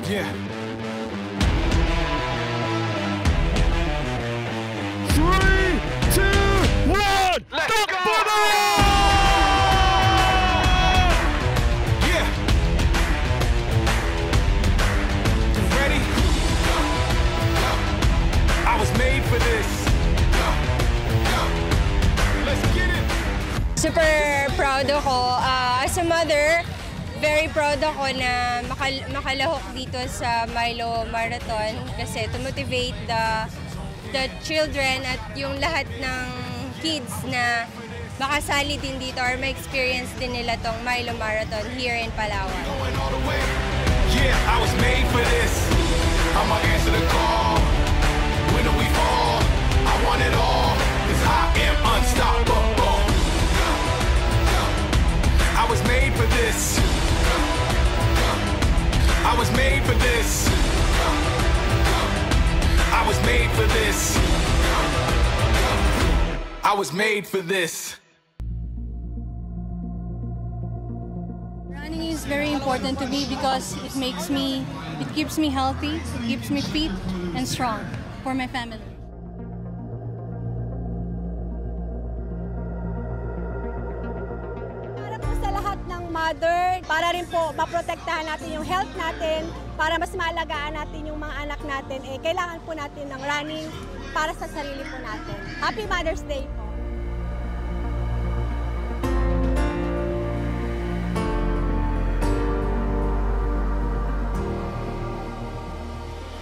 Yeah. 3, 2, 1, let's go! go! Yeah. You ready? I was made for this. Let's get it. Super proud ako. As a mother, very proud ako na makalahok dito sa Milo Marathon kasi to motivate the children at yung lahat ng kids na makasali din dito or ma-experience din nila tong Milo Marathon here in Palawan. Yeah, I was made for this. I'ma answer the call. When we fall, I want it all. 'Cause I am unstoppable. I was made for this. I was made for this. I was made for this. I was made for this. Running is very important to me because it keeps me healthy, it keeps me fit and strong for my family. Mother, para rin po maprotektahan natin yung health natin, para mas maalagaan natin yung mga anak natin, kailangan po natin ng running para sa sarili po natin. Happy Mother's Day po!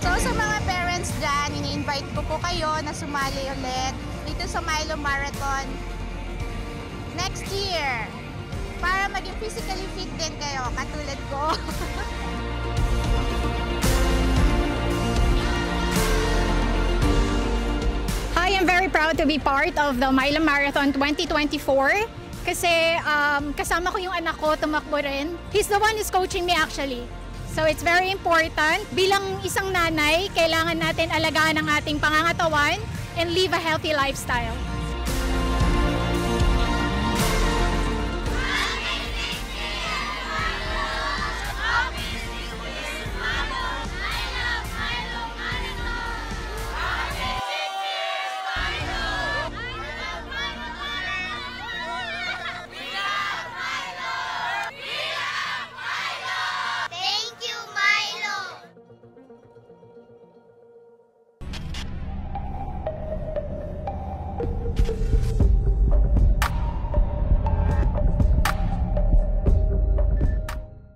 So sa mga parents dyan, ini-invite ko po kayo na sumali ulit dito sa Milo Marathon next year. Para maging physically fit din kayo, katulad ko. I am very proud to be part of the Milo Marathon 2024 kasi kasama ko yung anak ko, tumakbo rin. He's the one who's coaching me actually. So it's very important. Bilang isang nanay, kailangan natin alagaan ang ating pangangatawan and live a healthy lifestyle.